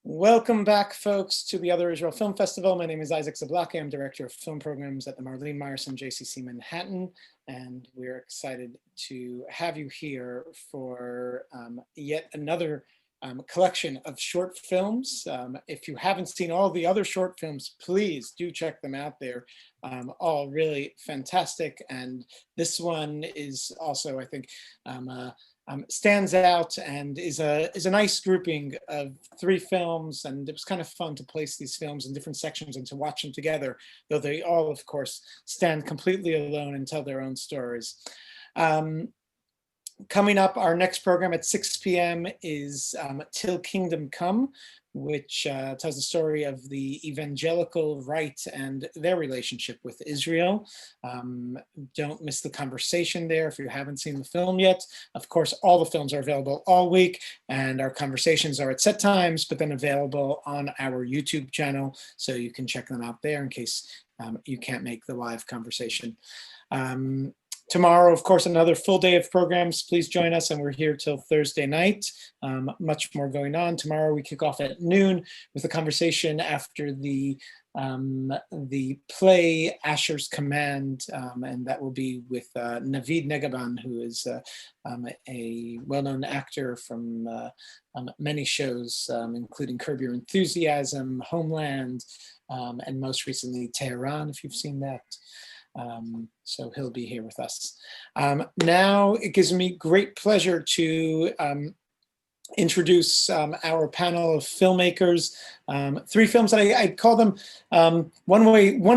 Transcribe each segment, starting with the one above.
Welcome back, folks, to the Other Israel Film Festival. My name is Isaac Zablocki. I'm Director of Film Programs at the Marlene Meyerson JCC Manhattan, and we're excited to have you here for yet another collection of short films. If you haven't seen all the other short films, please do check them out. They're all really fantastic, and this one is also, I think, stands out and is a nice grouping of 3 films, and it was kind of fun to place these films in different sections and to watch them together, though they all, of course, stand completely alone and tell their own stories. Coming up, our next program at 6 p.m. is Till Kingdom Come, which tells the story of the evangelical right and their relationship with Israel. Don't miss the conversation there if you haven't seen the film yet. Of course, all the films are available all week, and our conversations are at set times, but then available on our YouTube channel, so you can check them out there in case you can't make the live conversation. Tomorrow, of course, another full day of programs. Please join us, and we're here till Thursday night. Much more going on. Tomorrow we kick off at noon with a conversation after the play Asher's Command, and that will be with Navid Negaban, who is a well-known actor from many shows, including Curb Your Enthusiasm, Homeland, and most recently Tehran, if you've seen that. So he'll be here with us. Now it gives me great pleasure to introduce our panel of filmmakers. 3 films that I call them, one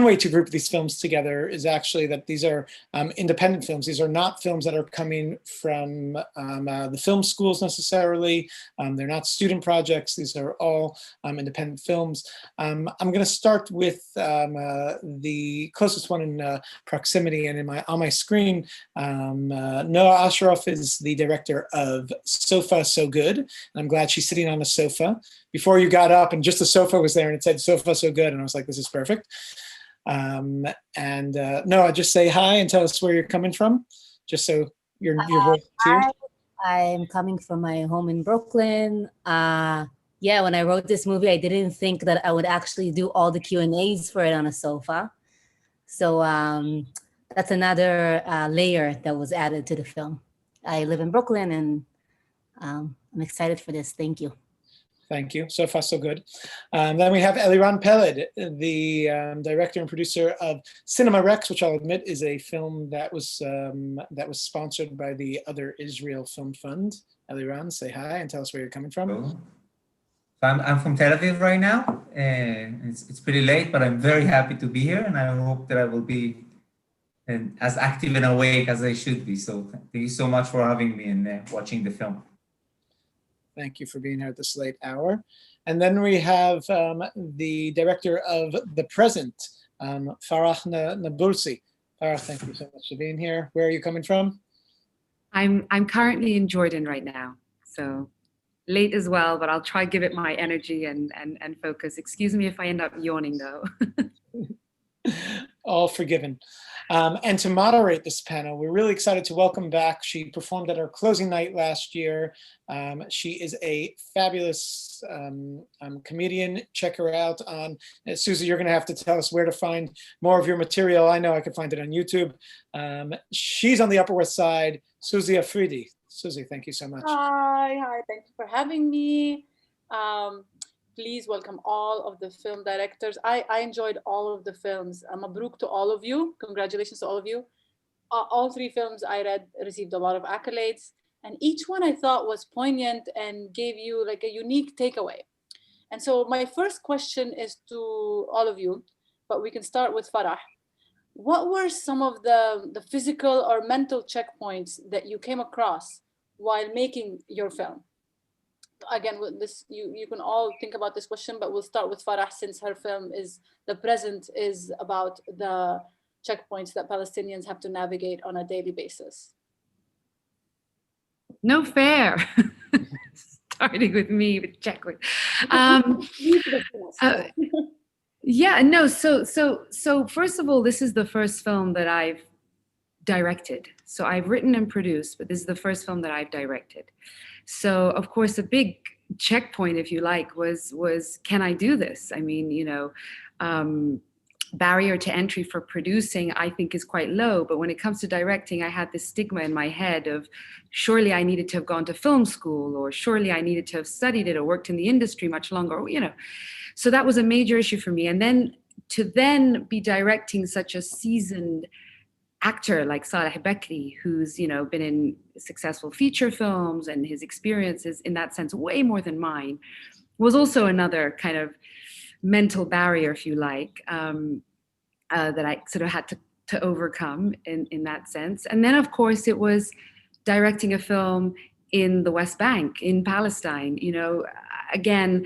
way to group these films together is actually that these are independent films. These are not films that are coming from the film schools necessarily. They're not student projects. These are all independent films. I'm going to start with the closest one in proximity and on my screen. Noah Osheroff is the director of So Far So Good, and I'm glad she's sitting on the sofa. Before you got up and just the sofa was there and it said So Far So Good, and I was like, this is perfect. Noah, just say hi and tell us where you're coming from, just so your voice is here. I'm coming from my home in Brooklyn. Yeah, when I wrote this movie, I didn't think that I would actually do all the Q&As for it on a sofa. So that's another layer that was added to the film. I live in Brooklyn, and I'm excited for this. Thank you. Thank you. So far, so good. Then we have Eliran Peled, the director and producer of Cinema Rex, which I'll admit is a film that was sponsored by the Other Israel Film Fund. Eliran, say hi and tell us where you're coming from. Hello. So I'm from Tel Aviv right now. It's pretty late, but I'm very happy to be here, and I hope that I will be as active and awake as I should be. So thank you so much for having me and watching the film. Thank you for being here at this late hour. And then we have the director of The Present, Farah Nabulsi. Farah, thank you so much for being here. Where are you coming from? I'm currently in Jordan right now, so late as well, but I'll try to give it my energy and focus. Excuse me if I end up yawning, though. All forgiven. And to moderate this panel, we're really excited to welcome back. She performed at our closing night last year. She is a fabulous comedian. Check her out on, Suzie, you're going to have to tell us where to find more of your material. I know I can find it on YouTube. She's on the Upper West Side, Suzie Afridi. Suzie, thank you so much. Hi, thank you for having me. Please welcome all of the film directors. I enjoyed all of the films. Mabruk to all of you. Congratulations to all of you. All 3 films I read received a lot of accolades, and each one I thought was poignant and gave you like a unique takeaway. And so my first question is to all of you, but we can start with Farah. What were some of the physical or mental checkpoints that you came across while making your film? Again, with this, you can all think about this question, but we'll start with Farah, since her film is The Present, is about the checkpoints that Palestinians have to navigate on a daily basis. No fair. Starting with me with checkpoint. Yeah, no. So first of all, this is the first film that I've directed. So I've written and produced, but this is the first film that I've directed. So of course, a big checkpoint, if you like, was can I do this? I mean, barrier to entry for producing, I think, is quite low. But when it comes to directing, I had this stigma in my head of surely I needed to have gone to film school, or surely I needed to have studied it or worked in the industry much longer, So that was a major issue for me. And then to be directing such a seasoned actor like Saleh Bakri, who's been in successful feature films, and his experience is in that sense way more than mine, was also another kind of mental barrier, if you like, that I sort of had to overcome in that sense. And then, of course, it was directing a film in the West Bank, in Palestine. Again,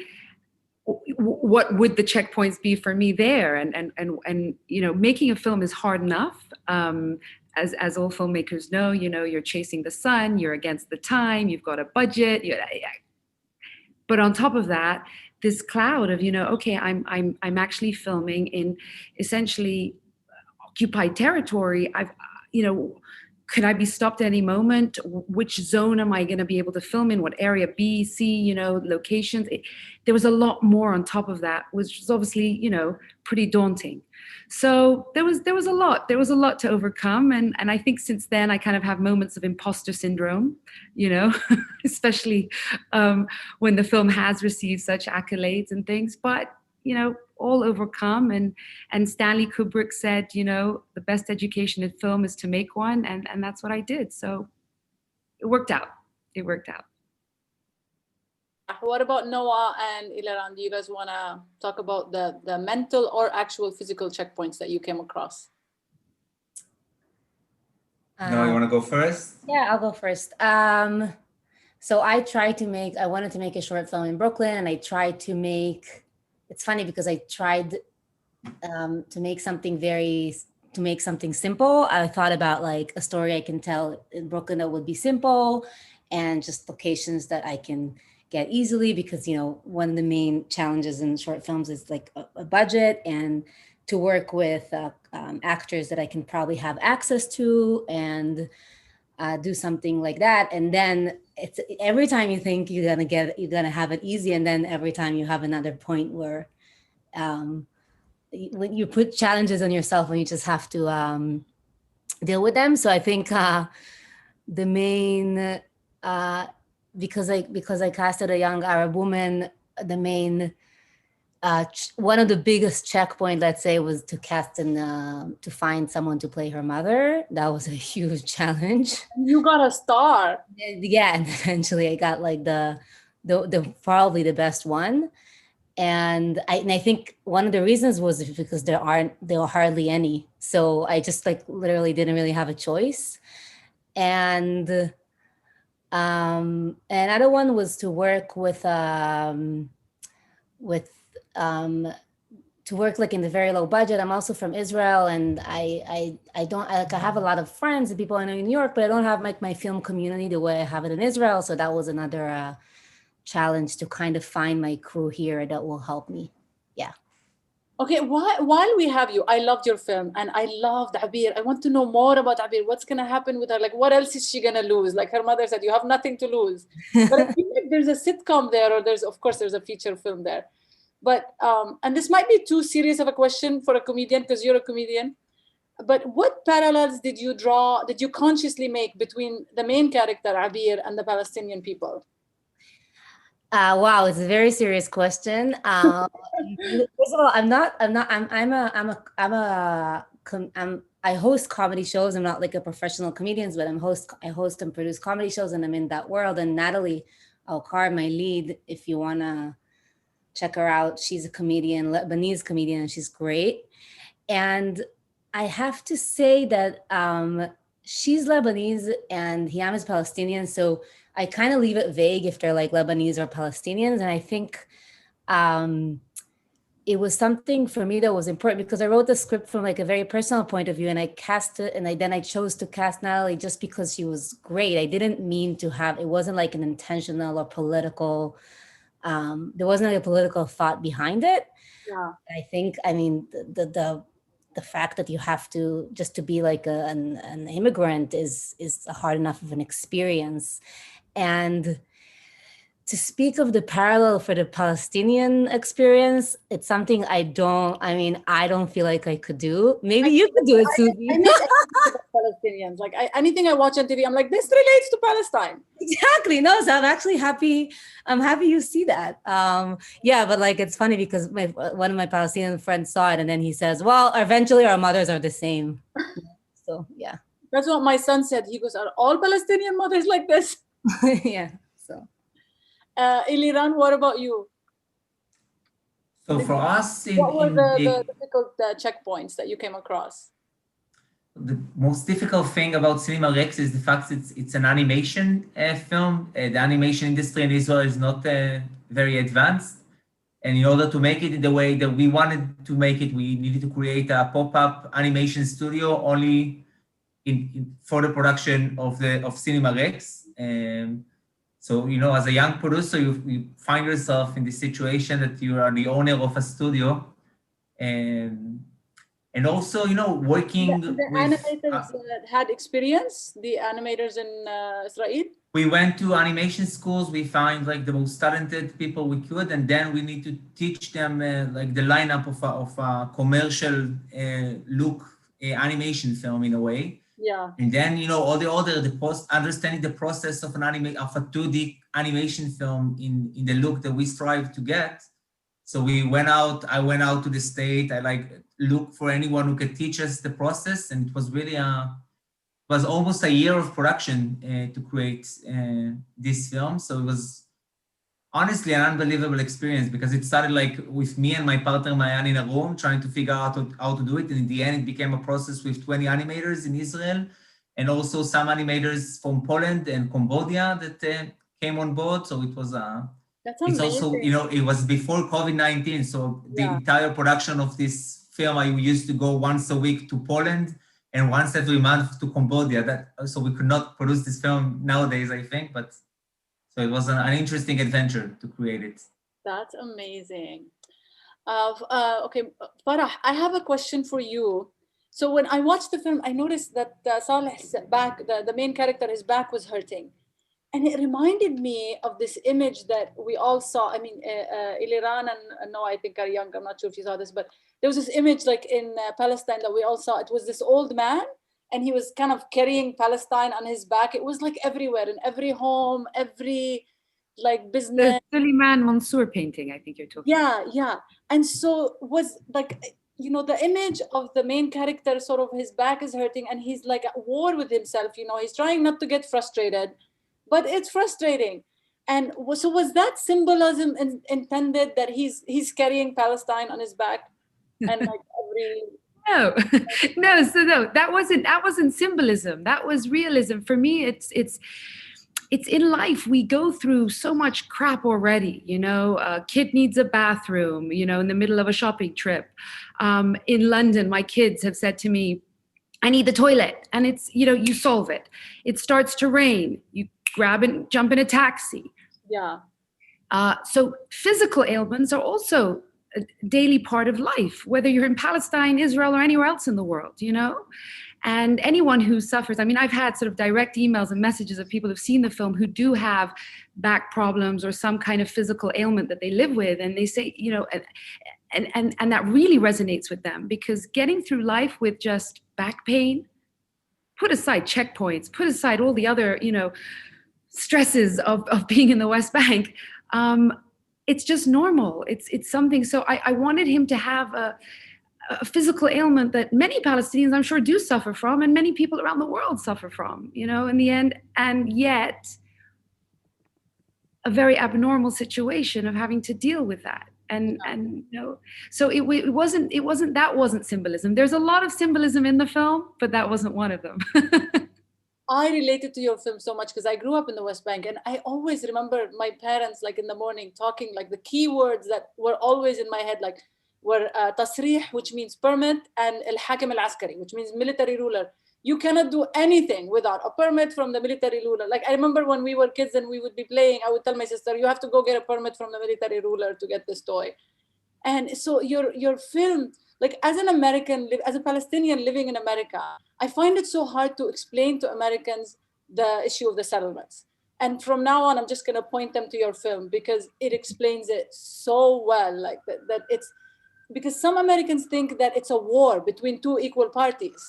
what would the checkpoints be for me there? And making a film is hard enough. As all filmmakers know, you're chasing the sun, you're against the time, you've got a budget. But on top of that, this cloud of, okay, I'm actually filming in essentially occupied territory. Could I be stopped at any moment? Which zone am I going to be able to film in? What area? B, C, locations. There was a lot more on top of that, which was obviously, pretty daunting. So there was a lot. There was a lot to overcome. And I think since then, I kind of have moments of imposter syndrome, especially when the film has received such accolades and things. But, all overcome. And Stanley Kubrick said, the best education in film is to make one. And that's what I did. So it worked out. It worked out. What about Noah and Eliran? Do you guys want to talk about the mental or actual physical checkpoints that you came across? No, you want to go first? Yeah, I'll go first. So I wanted to make a short film in Brooklyn, and I tried to make, it's funny because I tried to make something simple. I thought about like a story I can tell in Brooklyn that would be simple, and just locations that I can get easily, because, one of the main challenges in short films is like a budget, and to work with actors that I can probably have access to, and do something like that. And then it's every time you think you're gonna have it easy, and then every time you have another point where when you put challenges on yourself and you just have to deal with them. So I think the main because I casted a young Arab woman, the main one of the biggest checkpoint, let's say, was to cast and to find someone to play her mother. That was a huge challenge. You got a star. Yeah, and eventually I got like the probably the best one. And I think one of the reasons was because there were hardly any. So I just like literally didn't really have a choice. And another one was to work to work like in the very low budget. I'm also from Israel, and I have a lot of friends and people I know in New York, but I don't have like my film community the way I have it in Israel. So that was another challenge, to kind of find my crew here that will help me. Yeah. Okay, while we have you, I loved your film, and I loved Abir. I want to know more about Abir. What's gonna happen with her? Like, what else is she gonna lose? Like her mother said, you have nothing to lose. But I feel like there's a sitcom there, or there's a feature film there. But and this might be too serious of a question for a comedian, because you're a comedian. But what parallels did you consciously make between the main character Abir and the Palestinian people? Wow, it's a very serious question. First of all, I host comedy shows. I'm not like a professional comedian, but I host and produce comedy shows, and I'm in that world. And Natalie Alkar, my lead, if you wanna check her out, she's a comedian, Lebanese comedian, and she's great. And I have to say that she's Lebanese and Hiam is Palestinian, so I kind of leave it vague if they're like Lebanese or Palestinians. And I think it was something for me that was important, because I wrote the script from like a very personal point of view, and I cast it, and then I chose to cast Natalie just because she was great. I didn't mean to have, it wasn't like an intentional or political, there wasn't like a political thought behind it. Yeah. I think, I mean, the fact that you have to, just to be like an immigrant is hard enough of an experience. And to speak of the parallel for the Palestinian experience, it's something I don't feel like I could do. Maybe you could do it, Suzie. I make anything about Palestinians. Like anything I watch on TV, I'm like, this relates to Palestine. Exactly. No, so I'm actually happy. I'm happy you see that. Yeah, but like, it's funny because one of my Palestinian friends saw it and then he says, well, eventually our mothers are the same. So yeah. That's what my son said. He goes, are all Palestinian mothers like this? Yeah. So. Eliran, what about you? So for us, what were the difficult checkpoints that you came across? The most difficult thing about Cinema Rex is the fact that it's an animation film. The animation industry in Israel is not very advanced. And in order to make it in the way that we wanted to make it, we needed to create a pop-up animation studio only for the production of Cinema Rex. So, you know, as a young producer, you find yourself in the situation that you are the owner of a studio. And also, you know, working the with... animators had experience, the animators in Israel? We went to animation schools. We found like the most talented people we could, and then we need to teach them like the lineup of a commercial look animation film in a way. Yeah. And then, you know, understanding the process of a 2D animation film in the look that we strive to get. So I went out to the state. I looked for anyone who could teach us the process, and it was really was almost a year of production to create this film. So it was honestly an unbelievable experience because it started like with me and my partner Mayan in a room trying to figure out how to do it. And in the end, it became a process with 20 animators in Israel and also some animators from Poland and Cambodia that came on board. So it was That's it's amazing. also, you know, it was before COVID-19. So the entire production of this film, I used to go once a week to Poland and once every month to Cambodia. So we could not produce this film nowadays, I think, but so it was an interesting adventure to create it. That's amazing. Okay, Farah, I have a question for you. So when I watched the film, I noticed that Saleh's back, the main character, his back was hurting. And it reminded me of this image that we all saw. I mean, Eliran and Noah, I think, are young. I'm not sure if you saw this, but there was this image like in Palestine that we all saw. It was this old man, and he was kind of carrying Palestine on his back. It was like everywhere, in every home, every like business. The Suleiman Mansour painting, I think you're talking about. Yeah. And so was like, you know, the image of the main character, sort of his back is hurting and he's like at war with himself, you know, he's trying not to get frustrated, but it's frustrating. And so was that symbolism intended that he's carrying Palestine on his back and like every... No, that wasn't symbolism. That was realism. For me, it's in life, we go through so much crap already, you know, a kid needs a bathroom, you know, in the middle of a shopping trip. In London, my kids have said to me, I need the toilet. And it's, you know, you solve it. It starts to rain. You grab and jump in a taxi. Yeah. So physical ailments are also a daily part of life, whether you're in Palestine, Israel, or anywhere else in the world, you know? And anyone who suffers, I mean, I've had sort of direct emails and messages of people who've seen the film who do have back problems or some kind of physical ailment that they live with. And they say, you know, and that really resonates with them because getting through life with just back pain, put aside checkpoints, put aside all the other, you know, stresses of being in the West Bank, it's just normal. It's something. So I wanted him to have a physical ailment that many Palestinians, I'm sure, do suffer from, and many people around the world suffer from, you know, in the end, and yet a very abnormal situation of having to deal with that. And you know, so it wasn't symbolism. There's a lot of symbolism in the film, but that wasn't one of them. I related to your film so much because I grew up in the West Bank, and I always remember my parents, like in the morning, talking like the key words that were always in my head, like were tasrih, which means permit, and al-hakim al-askari, which means military ruler. You cannot do anything without a permit from the military ruler. Like I remember when we were kids and we would be playing, I would tell my sister, you have to go get a permit from the military ruler to get this toy. And so your film, like as an American, as a Palestinian living in America, I find it so hard to explain to Americans the issue of the settlements. And from now on, I'm just going to point them to your film because it explains it so well. Like that it's because some Americans think that it's a war between two equal parties,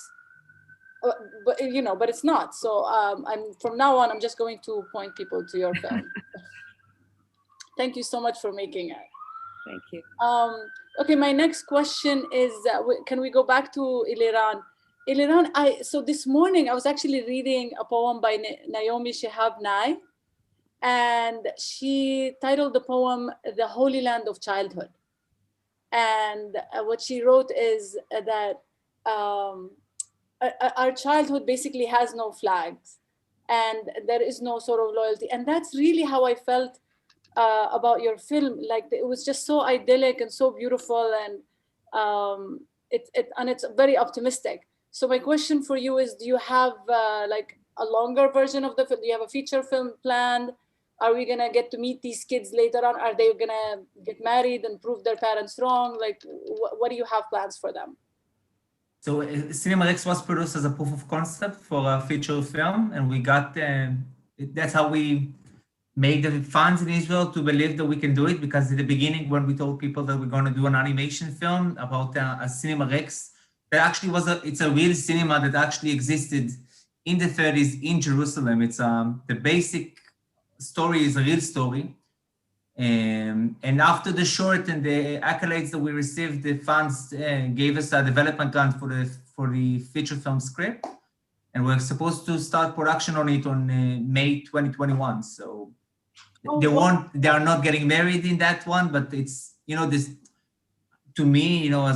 but you know, but it's not. So I'm from now on, I'm just going to point people to your film. Thank you so much for making it. Thank you. Okay, my next question is, can we go back to Eliran? Eliran, so this morning I was actually reading a poem by Naomi Shihab Nye, and she titled the poem "The Holy Land of Childhood." And what she wrote is that our childhood basically has no flags, and there is no sort of loyalty. And that's really how I felt about your film. Like it was just so idyllic and so beautiful, and it's very optimistic. So my question for you is, do you have like a longer version of the film? Do you have a feature film planned? Are we gonna get to meet these kids later on? Are they gonna get married and prove their parents wrong? Like, what do you have plans for them? So Cinema Rex was produced as a proof of concept for a feature film, and we got, that's how we made the funds in Israel to believe that we can do it, because in the beginning, when we told people that we're going to do an animation film about a Cinema Rex, that actually it's a real cinema that actually existed in the 30s in Jerusalem. It's the basic story is a real story. And after the short and the accolades that we received, the funds gave us a development grant for the feature film script. And we're supposed to start production on it on May 2021. So they are not getting married in that one, but it's, you know, this, to me, you know,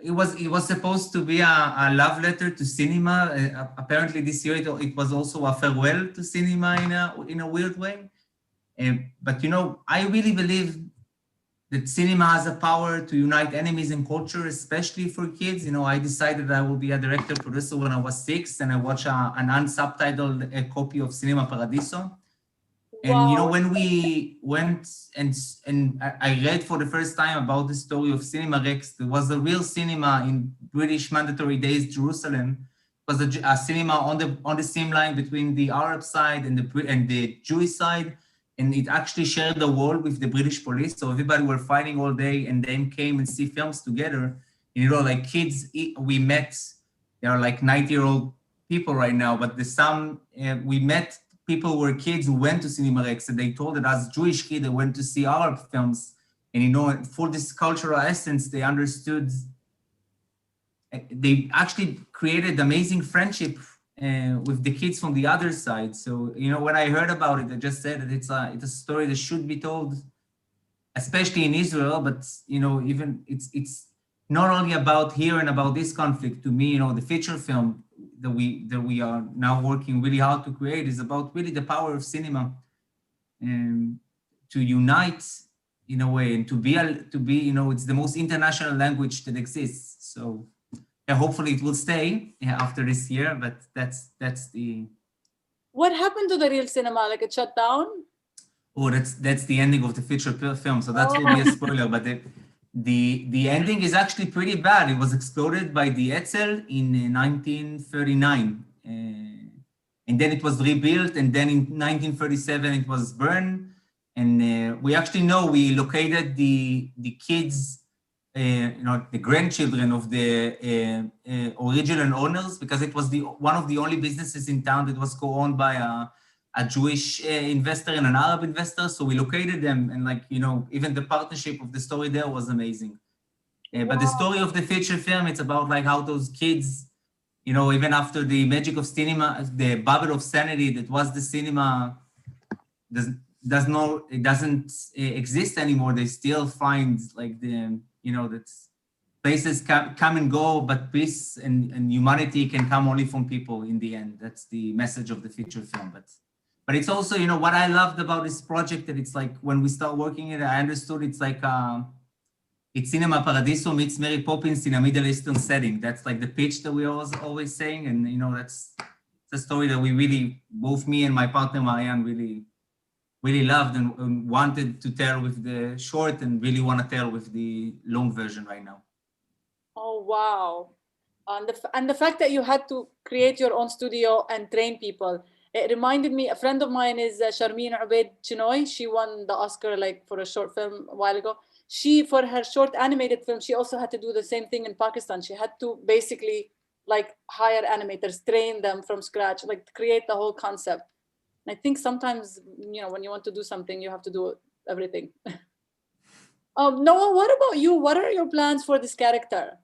it was supposed to be a love letter to cinema. Apparently this year it was also a farewell to cinema in a weird way. But you know, I really believe that cinema has a power to unite enemies in culture, especially for kids. You know, I decided I will be a director producer when I was 6, and I watched an unsubtitled copy of Cinema Paradiso. And you know, when we went and I read for the first time about the story of Cinema Rex, there was a real cinema in British Mandatory Days, Jerusalem. It was a cinema on the same line between the Arab side and the Jewish side, and it actually shared the wall with the British police. So everybody were fighting all day, and then came and see films together. You know, like kids we met, they are like 90-year-old people right now, but we met people who were kids who went to Cinema Rex, and they told that as Jewish kids, they went to see Arab films. And, you know, for this cultural essence, they understood, they actually created amazing friendship with the kids from the other side. So, you know, when I heard about it, I just said that it's a story that should be told, especially in Israel, but, you know, even it's not only about here and about this conflict. To me, you know, the feature film that we are now working really hard to create is about really the power of cinema, and to unite in a way, and to be you know, it's the most international language that exists. So yeah, hopefully it will stay after this year, but that's the. What happened to the real cinema? Like it shut down? Oh, that's the ending of the feature film. So that will be a spoiler, but the ending is actually pretty bad. It was exploded by the Etzel in 1939. And then it was rebuilt. And then in 1937, it was burned. And we actually know we located the kids, you know, the grandchildren of the original owners, because it was one of the only businesses in town that was co-owned by a Jewish investor and an Arab investor. So we located them, and like, you know, even the partnership of the story there was amazing. But the story of the feature film, it's about like how those kids, you know, even after the magic of cinema, the bubble of sanity that was the cinema, it doesn't exist anymore. They still find like the, you know, that places come and go, but peace and humanity can come only from people in the end. That's the message of the feature film. But it's also, you know, what I loved about this project, that it's like when we start working it, I understood it's like it's Cinema Paradiso meets Mary Poppins in a Middle Eastern setting. That's like the pitch that we always saying, and you know, it's a story that we really, both me and my partner Mayan, really loved and wanted to tell with the short, and really want to tell with the long version right now. Oh wow! And the fact that you had to create your own studio and train people. It reminded me, a friend of mine is Sharmeen Ubaid Chinoy. She won the Oscar like for a short film a while ago. She, for her short animated film, she also had to do the same thing in Pakistan. She had to basically like hire animators, train them from scratch, like create the whole concept. And I think sometimes, you know, when you want to do something, you have to do everything. Noah, what about you? What are your plans for this character?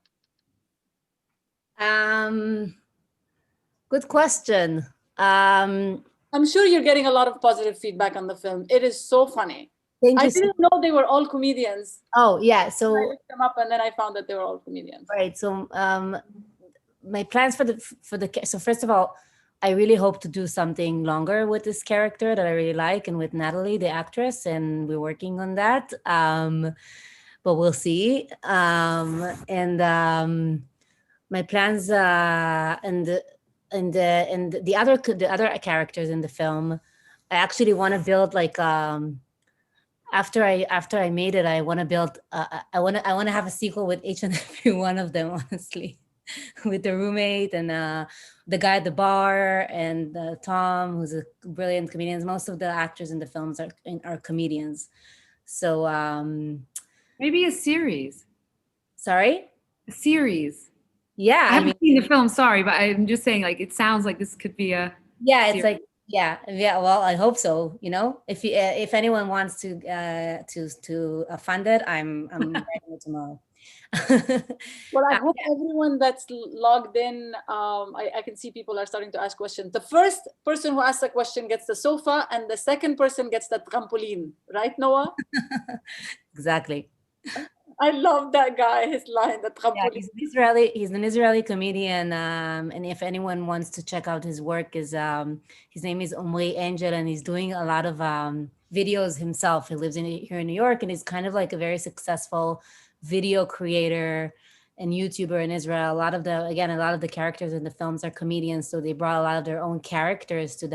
Good question. I'm sure you're getting a lot of positive feedback on the film. It is so funny. Thank you. I didn't know they were all comedians. Oh yeah, so I looked them up and then I found that they were all comedians. right. So my plans for the so first of all, I really hope to do something longer with this character that I really like, and with Natalie, the actress, and we're working on that. But we'll see. My plans and the other characters in the film, I actually want to build like after I made it, I want to build I want to have a sequel with each and every one of them, honestly. With the roommate and the guy at the bar and Tom, who's a brilliant comedian. Most of the actors in the films are comedians. So maybe a series. Sorry? A series. Yeah, I haven't seen the film, sorry, but I'm just saying, like, it sounds like this could be a it's series. like well, I hope so. You know, if anyone wants to fund it, I'm writing it tomorrow. Well, I hope everyone that's logged in, I can see people are starting to ask questions. The first person who asks a question gets the sofa, and the second person gets the trampoline, right, Noah? Exactly. I love that guy, his line, the trampoline. Yeah, he's an Israeli comedian, and if anyone wants to check out his work, his name is Omri Angel, and he's doing a lot of videos himself. He lives here in New York, and he's kind of like a very successful video creator and YouTuber in Israel. A lot of the characters in the films are comedians, so they brought a lot of their own characters to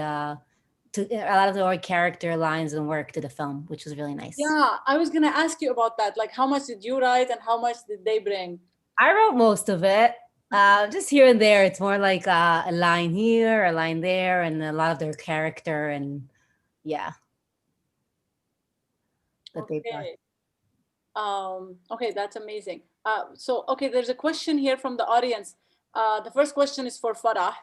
a lot of their own character lines and work to the film, which was really nice. Yeah, I was gonna ask you about that. Like, how much did you write and how much did they bring? I wrote most of it, just here and there. It's more like a line here, a line there, and a lot of their character, and yeah. Okay. Okay, that's amazing. Okay, there's a question here from the audience. The first question is for Farah.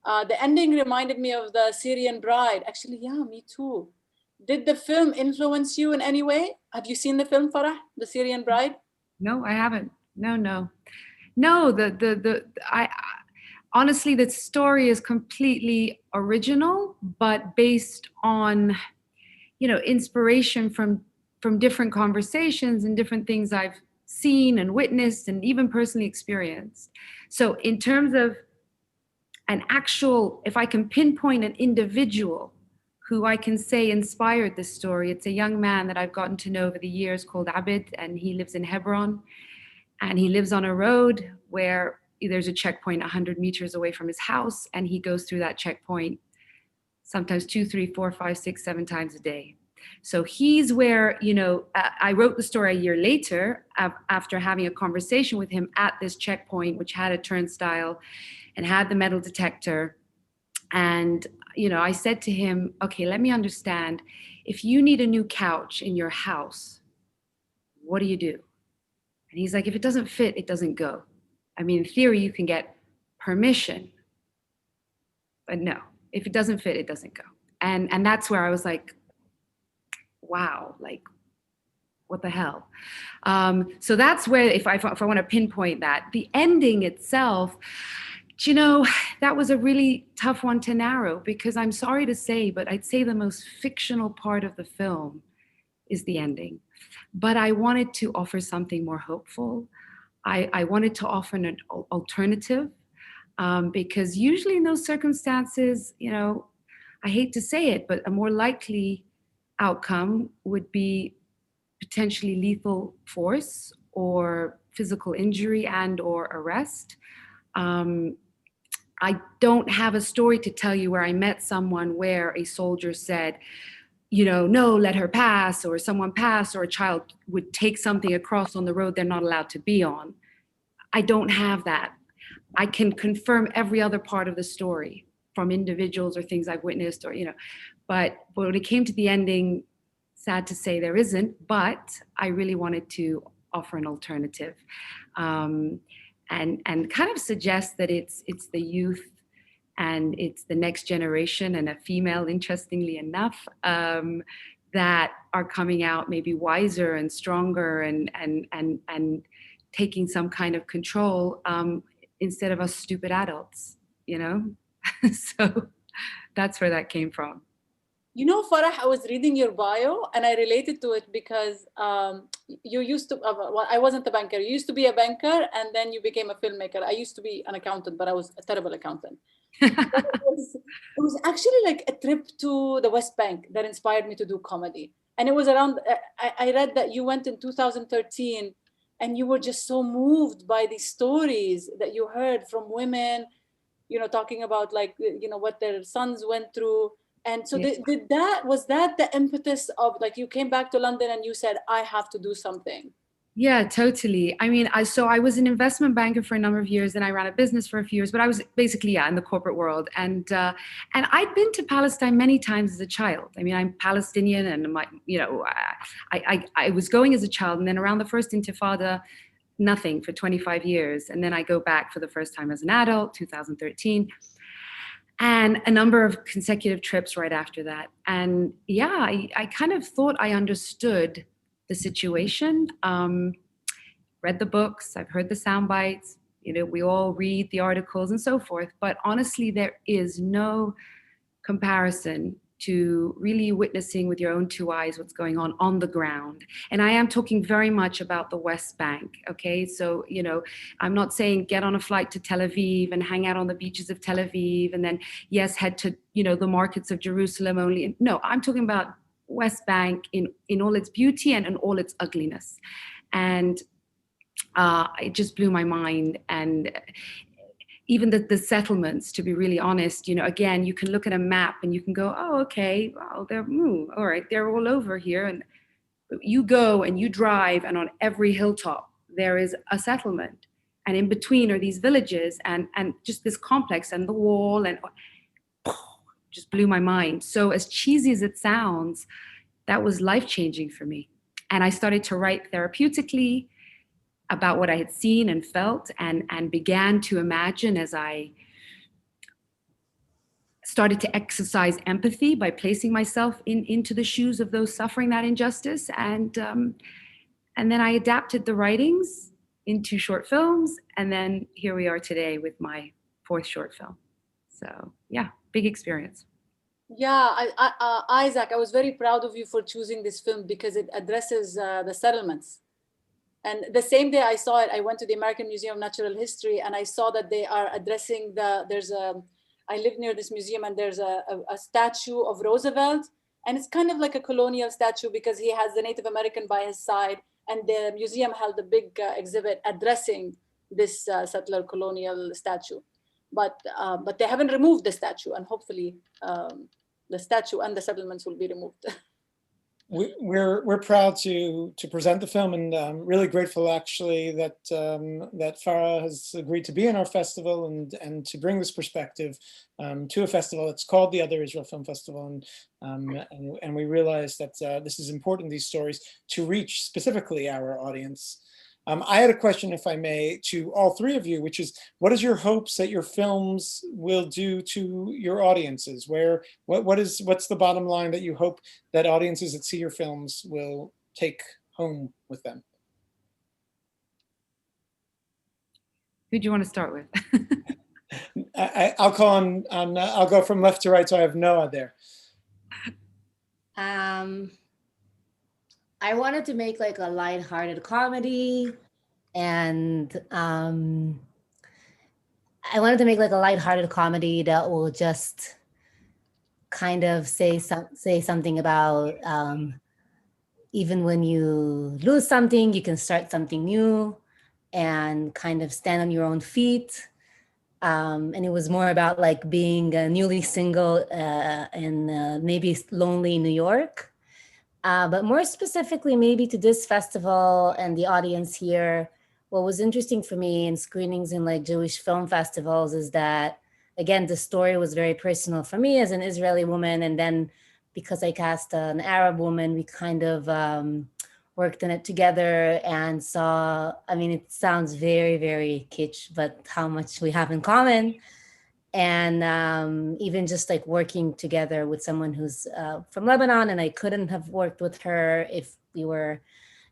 The ending reminded me of the Syrian Bride. Actually, yeah, me too. Did the film influence you in any way? Have you seen the film, Farah, the Syrian Bride? No, I haven't. No. I honestly, the story is completely original, but based on, inspiration from different conversations and different things I've seen and witnessed and even personally experienced. So in terms of if I can pinpoint an individual who I can say inspired this story, it's a young man that I've gotten to know over the years called Abid, and he lives in Hebron, and he lives on a road where there's a checkpoint 100 meters away from his house, and he goes through that checkpoint sometimes 2, 3, 4, 5, 6, 7 times a day. So he's where, I wrote the story a year later after having a conversation with him at this checkpoint, which had a turnstile and had the metal detector. And, I said to him, okay, let me understand. If you need a new couch in your house, what do you do? And he's like, if it doesn't fit, it doesn't go. I mean, in theory, you can get permission, but no, if it doesn't fit, it doesn't go. And that's where I was like, wow, like, what the hell? So that's where, if I want to pinpoint that, the ending itself, that was a really tough one to narrow, because I'm sorry to say, but I'd say the most fictional part of the film is the ending. But I wanted to offer something more hopeful. I wanted to offer an alternative, because usually in those circumstances, I hate to say it, but a more likely outcome would be potentially lethal force or physical injury and or arrest. I don't have a story to tell you where I met someone where a soldier said, no, let her pass, or someone pass, or a child would take something across on the road they're not allowed to be on. I don't have that. I can confirm every other part of the story. from individuals or things I've witnessed, or, but when it came to the ending, sad to say there isn't, but I really wanted to offer an alternative, and kind of suggest that it's the youth and it's the next generation, and a female, interestingly enough, that are coming out maybe wiser and stronger and taking some kind of control, instead of us stupid adults, So that's where that came from. Farah, I was reading your bio and I related to it because you used to, well, I wasn't a banker. You used to be a banker and then you became a filmmaker. I used to be an accountant, but I was a terrible accountant. It was actually like a trip to the West Bank that inspired me to do comedy. And it was around, I read that you went in 2013 and you were just so moved by these stories that you heard from women, talking about like, what their sons went through. And so was that the impetus of, like, you came back to London and you said, I have to do something? Yeah, totally. I mean, I was an investment banker for a number of years, and I ran a business for a few years, but I was basically, in the corporate world. And I'd been to Palestine many times as a child. I mean, I'm Palestinian, and I was going as a child, and then around the first Intifada, nothing for 25 years. And then I go back for the first time as an adult, 2013. And a number of consecutive trips right after that. And I kind of thought I understood the situation, read the books, I've heard the sound bites, we all read the articles and so forth. But honestly, there is no comparison to really witnessing with your own two eyes what's going on the ground. And I am talking very much about the West Bank, okay? So, I'm not saying get on a flight to Tel Aviv and hang out on the beaches of Tel Aviv and then, yes, head to, the markets of Jerusalem only. No, I'm talking about West Bank in all its beauty and in all its ugliness. And it just blew my mind. And even the settlements, to be really honest, again, you can look at a map and you can go, oh, okay, well, all right, they're all over here. And you go and you drive, and on every hilltop, there is a settlement. And in between are these villages and just this complex and the wall, and just blew my mind. So as cheesy as it sounds, that was life-changing for me. And I started to write therapeutically about what I had seen and felt, and began to imagine as I started to exercise empathy by placing myself into the shoes of those suffering that injustice. And then I adapted the writings into short films. And then here we are today with my 4th short film. So yeah, big experience. Yeah, Isaac, I was very proud of you for choosing this film because it addresses the settlements. And the same day I saw it, I went to the American Museum of Natural History and I saw that they are addressing I live near this museum and there's a statue of Roosevelt. And it's kind of like a colonial statue because he has the Native American by his side. And the museum held a big exhibit addressing this settler colonial statue. But they haven't removed the statue, and hopefully the statue and the settlements will be removed. We're proud to present the film, and really grateful actually that that Farah has agreed to be in our festival and to bring this perspective to a festival. It's called the Other Israel Film Festival, and we realize that this is important, these stories, to reach specifically our audience. I had a question, if I may, to all three of you, which is, what is your hopes that your films will do to your audiences? What's the bottom line that you hope that audiences that see your films will take home with them? Who do you want to start with? I'll call on I'll go from left to right, so I have Noah there. I wanted to make like a lighthearted comedy, and I wanted to make like a lighthearted comedy that will just kind of say something about even when you lose something, you can start something new and kind of stand on your own feet. And it was more about like being newly single in maybe lonely New York. But more specifically, maybe to this festival and the audience here, what was interesting for me in screenings in like Jewish film festivals is that again, the story was very personal for me as an Israeli woman. And then because I cast an Arab woman, we kind of worked on it together and saw, I mean, it sounds very, very kitsch, but how much we have in common. And even just like working together with someone who's from Lebanon, and I couldn't have worked with her if we were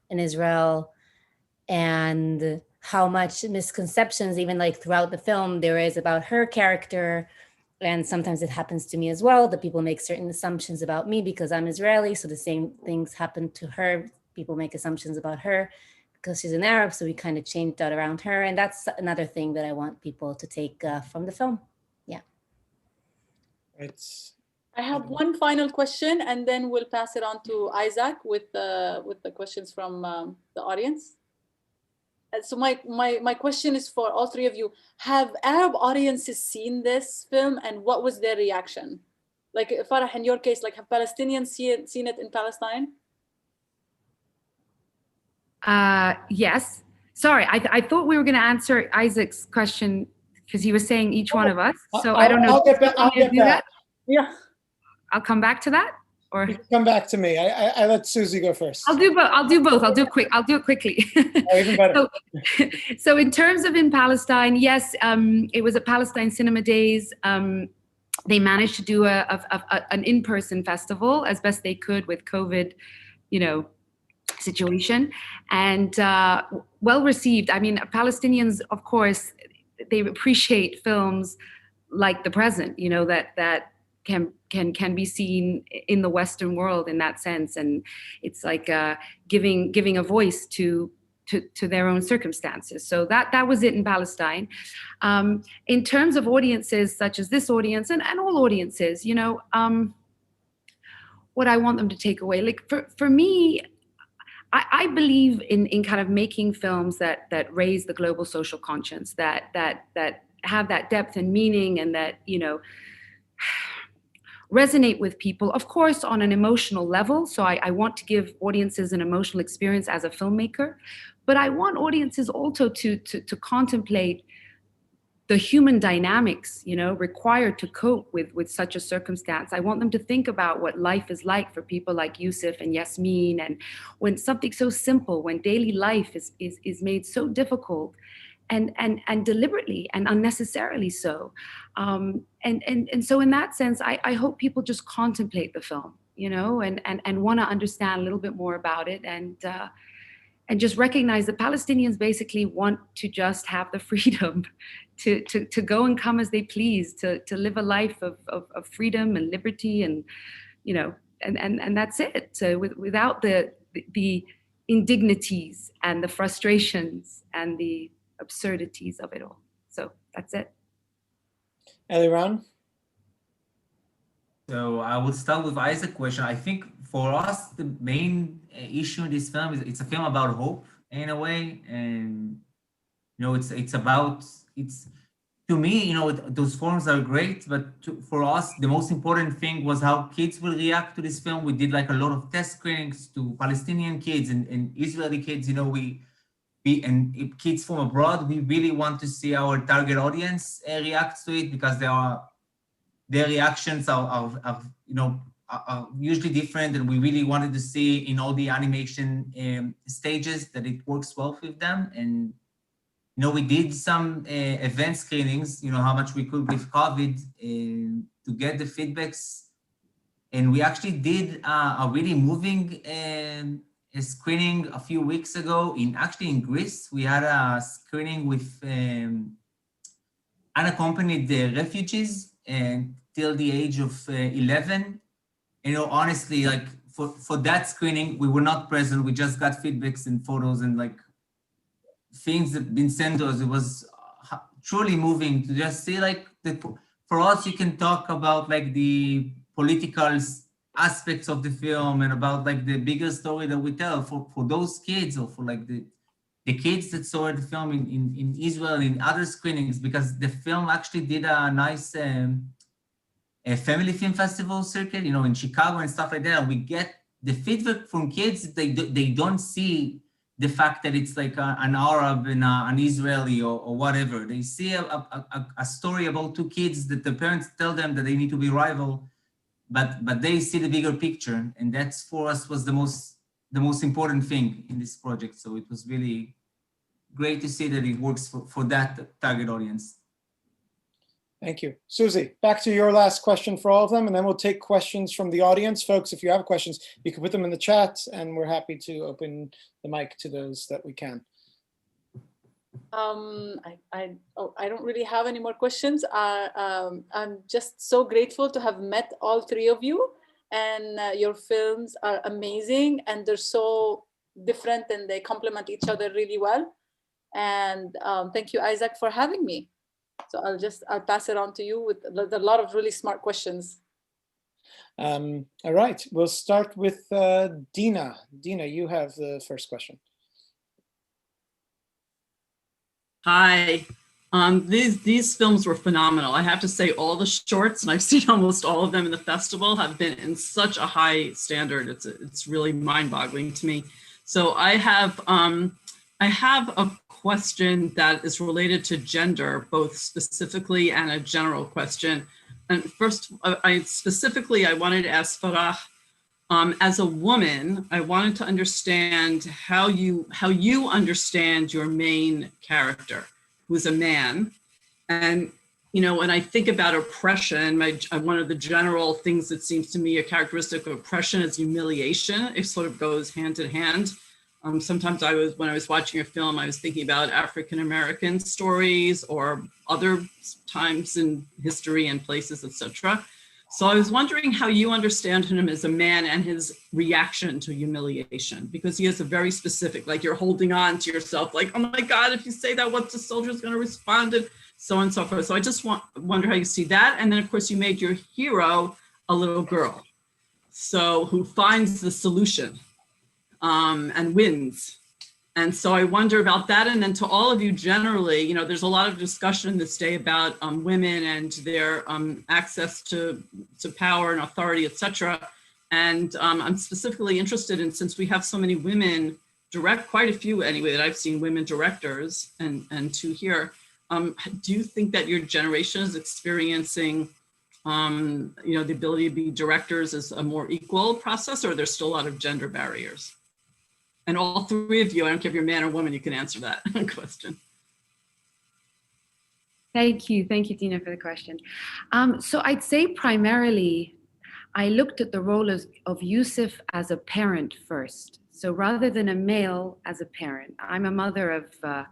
in Israel, and how much misconceptions, even like throughout the film, there is about her character. And sometimes it happens to me as well, that people make certain assumptions about me because I'm Israeli. So the same things happen to her. People make assumptions about her because she's an Arab. So we kind of changed that around her. And that's another thing that I want people to take from the film. Yeah. I have one final question, and then we'll pass it on to Isaac with the questions from the audience. So my question is for all three of you. Have Arab audiences seen this film, and what was their reaction? Like Farah, in your case, like have Palestinians seen it in Palestine? Yes. Sorry, I thought we were going to answer Isaac's question because he was saying each one of us. So I don't know. I'll get back. Yeah. I'll come back to that. Or you can come back to me. I let Suzie go first. I'll do both. I'll do it quickly. Oh, even better. So in terms of in Palestine, yes, it was at Palestine Cinema Days. They managed to do an in-person festival as best they could with COVID, situation, and well received. I mean, Palestinians, of course, they appreciate films like The Present, that can be seen in the Western world in that sense, and it's like giving a voice to their own circumstances. So that was it in Palestine. In terms of audiences such as this audience and all audiences, what I want them to take away, like for me, I believe in kind of making films that raise the global social conscience, that have that depth and meaning, and that resonate with people, of course, on an emotional level. So I want to give audiences an emotional experience as a filmmaker, but I want audiences also to contemplate the human dynamics, required to cope with such a circumstance. I want them to think about what life is like for people like Yusuf and Yasmin, and when something so simple, when daily life is made so difficult, and deliberately and unnecessarily so. And so in that sense, I hope people just contemplate the film, and want to understand a little bit more about it, and just recognize that Palestinians basically want to just have the freedom to go and come as they please, to live a life of freedom and liberty, and and that's it. So without the indignities and the frustrations and the absurdities of it all. So that's it. Eliran? So I will start with Isaac's question. I think for us, the main issue in this film is it's a film about hope in a way. And, it's to me, those forms are great, but for us, the most important thing was how kids will react to this film. We did like a lot of test screenings to Palestinian kids and Israeli kids, and kids from abroad. We really want to see our target audience react to it, because their reactions are usually different, and we really wanted to see in all the animation stages that it works well with them. And we did some event screenings, how much we could with COVID to get the feedbacks, and we actually did a really moving a screening a few weeks ago in Greece. We had a screening with unaccompanied refugees till the age of 11. Honestly, like for that screening, we were not present. We just got feedbacks and photos and like things that have been sent to us. It was truly moving to just see like for us, you can talk about like the political aspects of the film and about like the bigger story that we tell. For those kids, or for like the kids that saw the film in Israel and in other screenings, because the film actually did a nice a family film festival circuit, in Chicago and stuff like that. And we get the feedback from kids that they don't see the fact that it's like an Arab and an Israeli or whatever. They see a story about two kids that the parents tell them that they need to be rival, but they see the bigger picture, and that's for us was the most important thing in this project. So it was really great to see that it works for that target audience. Thank you. Suzie, back to your last question for all of them, and then we'll take questions from the audience. Folks, if you have questions, you can put them in the chat, and we're happy to open the mic to those that we can. I don't really have any more questions. I'm just so grateful to have met all three of you, and your films are amazing, and they're so different, and they complement each other really well. And thank you, Isaac, for having me. So I'll pass it on to you with a lot of really smart questions. All right, we'll start with Dina. Dina, you have the first question. Hi, these films were phenomenal. I have to say all the shorts, and I've seen almost all of them in the festival, have been in such a high standard. It's really mind-boggling to me. So I have a question that is related to gender, both specifically and a general question. And first, I wanted to ask Farah, as a woman, I wanted to understand how you understand your main character, who's a man. And, you know, when I think about oppression, one of the general things that seems to me a characteristic of oppression is humiliation. It sort of goes hand in hand. Sometimes when I was watching a film, I was thinking about African-American stories or other times in history and places, etc. So I was wondering how you understand him as a man and his reaction to humiliation, because he has a very specific, like you're holding on to yourself, like, oh my God, if you say that, what's the soldier's going to respond, and so on and so forth. So I just wonder how you see that. And then of course you made your hero a little girl, so who finds the solution. And wins. And so I wonder about that. And then to all of you generally, you know, there's a lot of discussion this day about women and their access to power and authority, etc. And I'm specifically interested in, since we have so many women quite a few anyway, that I've seen women directors and two here, do you think that your generation is experiencing you know, the ability to be directors as a more equal process, or there's still a lot of gender barriers? And all three of you, I don't care if you're man or woman, you can answer that question. Thank you, Dina, for the question. So I'd say primarily, I looked at the role of Yusuf as a parent first. So rather than a male as a parent, I'm a mother of, I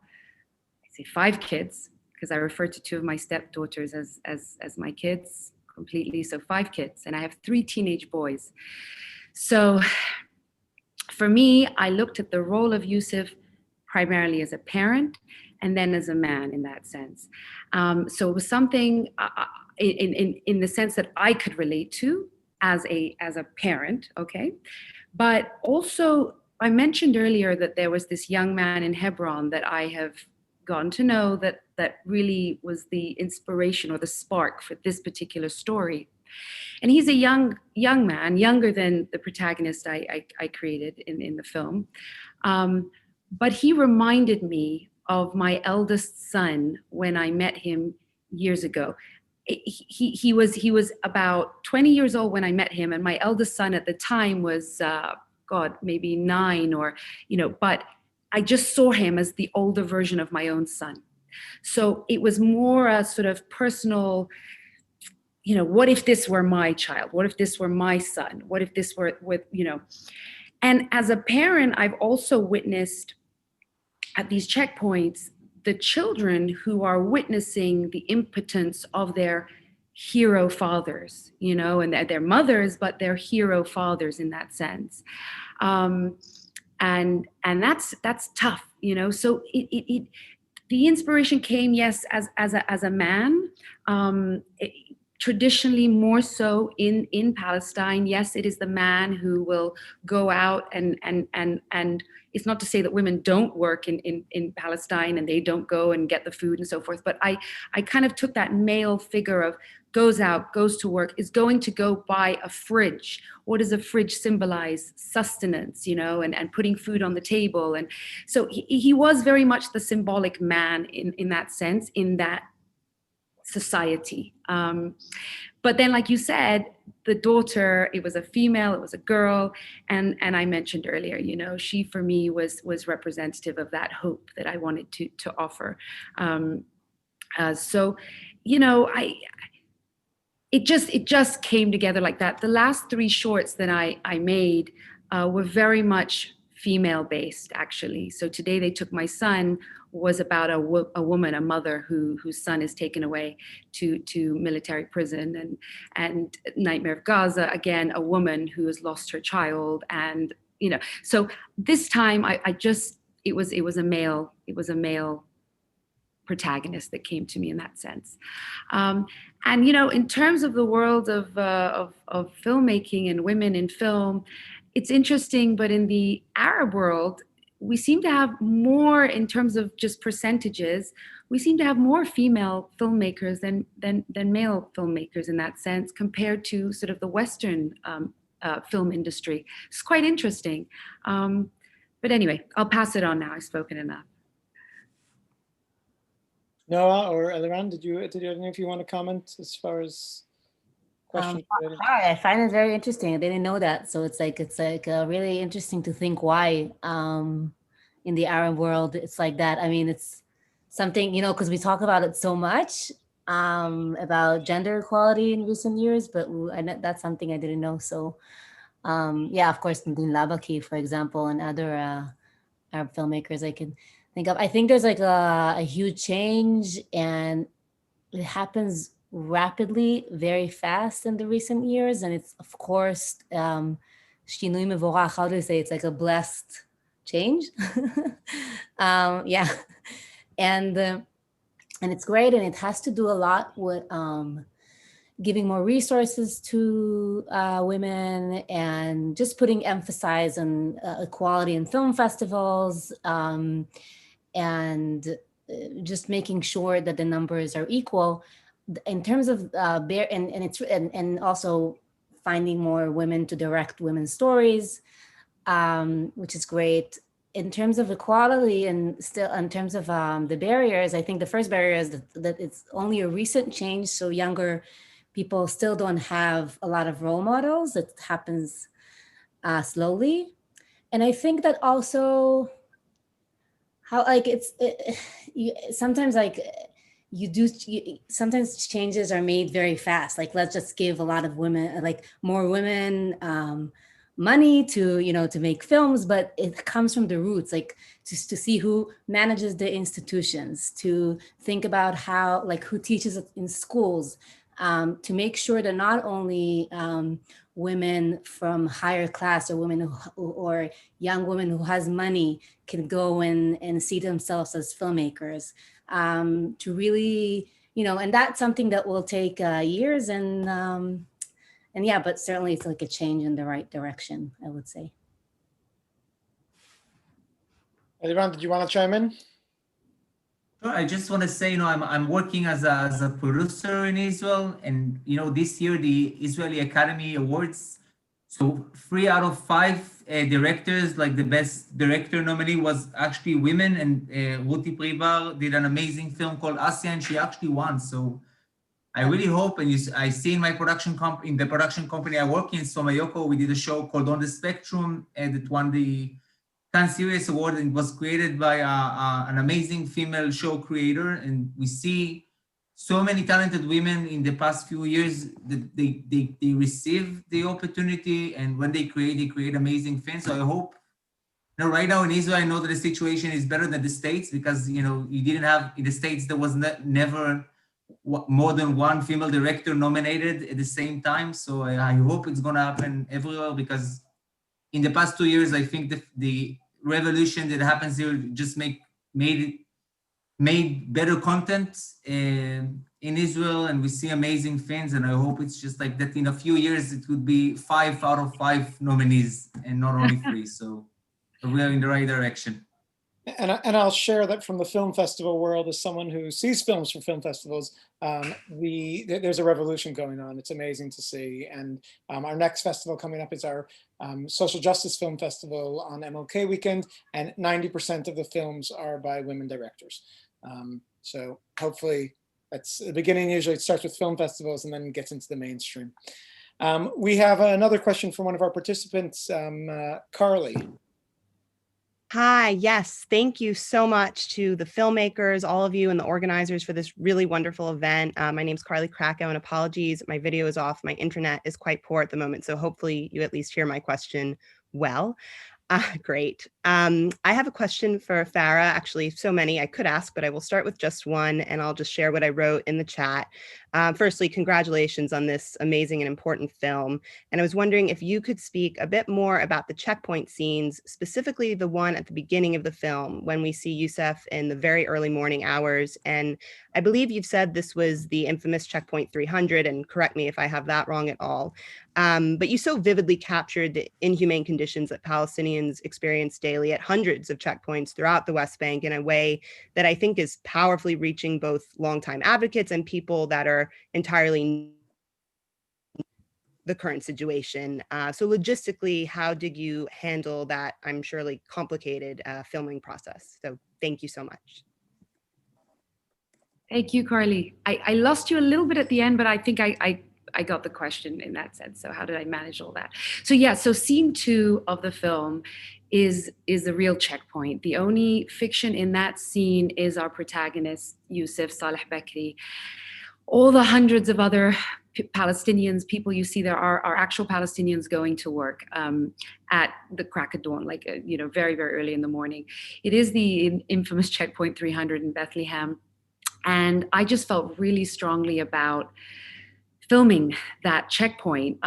say 5 kids, because I refer to 2 of my stepdaughters as my kids completely, so 5 kids, and I have 3 teenage boys. So for me, I looked at the role of Yusuf primarily as a parent and then as a man in that sense. So it was something in the sense that I could relate to as a parent, okay? But also, I mentioned earlier that there was this young man in Hebron that I have gotten to know that really was the inspiration or the spark for this particular story. And he's a young man, younger than the protagonist I created in the film. But he reminded me of my eldest son when I met him years ago. He was about 20 years old when I met him, and my eldest son at the time was, maybe 9 or, you know, but I just saw him as the older version of my own son. So it was more a sort of personal, you know, what if this were my child? What if this were my son? What if this were with, you know? And as a parent, I've also witnessed at these checkpoints, the children who are witnessing the impotence of their hero fathers, you know, and their mothers, but their hero fathers in that sense. And that's tough, you know? So the inspiration came, yes, as a man, traditionally more so in Palestine. Yes, it is the man who will go out and it's not to say that women don't work in Palestine and they don't go and get the food and so forth, but I kind of took that male figure of goes out, goes to work, is going to go buy a fridge. What does a fridge symbolize? Sustenance, you know, and putting food on the table. And so he was very much the symbolic man in that sense, in that society. But then, like you said, the daughter, it was a female, it was a girl. And I mentioned earlier, you know, she for me was representative of that hope that I wanted to offer. So, you know, it just came together like that. The last 3 shorts that I made were very much female based, actually. So Today They Took My Son was about a woman, a mother whose son is taken away to military prison, and Nightmare of Gaza, again, a woman who has lost her child. And, you know, so this time it was a male protagonist that came to me in that sense. And, you know, in terms of the world of filmmaking and women in film, it's interesting, but in the Arab world, we seem to have more, in terms of just percentages, we seem to have more female filmmakers than male filmmakers in that sense, compared to sort of the Western film industry. It's quite interesting. But anyway, I'll pass it on now. I've spoken enough. Noah or Eliran, did you know if you want to comment as far as questions? I find it very interesting. I didn't know that. So it's like really interesting to think why in the Arab world it's like that. I mean, it's something, you know, because we talk about it so much about gender equality in recent years, but that's something I didn't know. So yeah, of course, Nadine Labaki, for example, and other Arab filmmakers I can think of. I think there's like a huge change, and it happens rapidly, very fast in the recent years. And it's, of course, shinui mevorach, how do you say? It's like a blessed change. Yeah. And it's great. And it has to do a lot with giving more resources to women, and just putting emphasis on equality in film festivals, and just making sure that the numbers are equal. In terms of and also finding more women to direct women's stories, which is great. In terms of equality, and still in terms of the barriers, I think the first barrier is that it's only a recent change. So younger people still don't have a lot of role models. It happens slowly. And I think that also how like sometimes like sometimes changes are made very fast. Like, let's just give a lot of women, like more women money to, you know, to make films, but it comes from the roots, like just to see who manages the institutions, to think about how, like, who teaches it in schools, to make sure that not only women from higher class or women or young women who has money can go and see themselves as filmmakers, to really, you know, and that's something that will take years, and yeah, but certainly it's like a change in the right direction, I would say. Eliran, did you want to chime in? Sure. I just want to say, you know, I'm working as a producer in Israel, and you know, this year the Israeli Academy Awards. So 3 out of 5 directors, like the best director nominee, was actually women, and Ruti Pribar did an amazing film called Asya, and she actually won. So I really hope, and I see in my production in the production company I work in, Somayoko, we did a show called On the Spectrum, that won the Cannes Series Award, and it was created by an amazing female show creator. And we see so many talented women in the past few years that they receive the opportunity, and when they create amazing films. So I hope, you know, right now in Israel, I know that the situation is better than the States, because, you know, you didn't have, in the States, there was never more than one female director nominated at the same time. So I hope it's going to happen everywhere, because in the past 2 years, I think the revolution that happens here just made made better content in Israel, and we see amazing things. And I hope it's just like that in a few years, it would be 5 out of 5 nominees and not only 3. So we are in the right direction. And I'll share that from the film festival world, as someone who sees films for film festivals, there's a revolution going on. It's amazing to see. And our next festival coming up is our Social Justice Film Festival on MLK weekend, and 90% of the films are by women directors. So hopefully that's the beginning. Usually it starts with film festivals and then gets into the mainstream. We have another question from one of our participants, Carly. Hi, yes, thank you so much to the filmmakers, all of you and the organizers for this really wonderful event. My name's Carly Krakow, and apologies, my video is off. My internet is quite poor at the moment, so hopefully you at least hear my question well. Great. I have a question for Farah, actually so many I could ask, but I will start with just one, and I'll just share what I wrote in the chat. Firstly, congratulations on this amazing and important film. And I was wondering if you could speak a bit more about the checkpoint scenes, specifically the one at the beginning of the film when we see Youssef in the very early morning hours. And I believe you've said this was the infamous checkpoint 300, and correct me if I have that wrong at all. But you so vividly captured the inhumane conditions that Palestinians experience daily at hundreds of checkpoints throughout the West Bank in a way that I think is powerfully reaching both longtime advocates and people that are entirely the current situation. So logistically, how did you handle that, I'm surely complicated filming process? So thank you so much. Thank you, Carly. I lost you a little bit at the end, but I think I got the question in that sense. So how did I manage all that? So yeah, so scene 2 of the film is the real checkpoint. The only fiction in that scene is our protagonist, Youssef Saleh Bakri. All the hundreds of other Palestinians, people you see there are actual Palestinians going to work at the crack of dawn, like, very, very early in the morning. It is the infamous checkpoint 300 in Bethlehem. And I just felt really strongly about filming that checkpoint,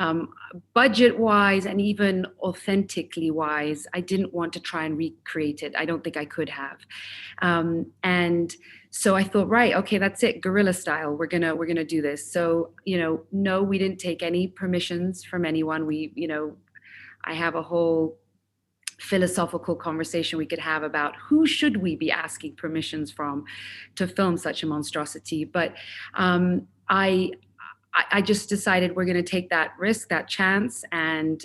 budget-wise and even authentically wise. I didn't want to try and recreate it. I don't think I could have. And so I thought, right, okay, that's it, guerrilla style. We're gonna do this. So, no, we didn't take any permissions from anyone. I have a whole philosophical conversation we could have about who should we be asking permissions from to film such a monstrosity. But I just decided we're going to take that risk, that chance, and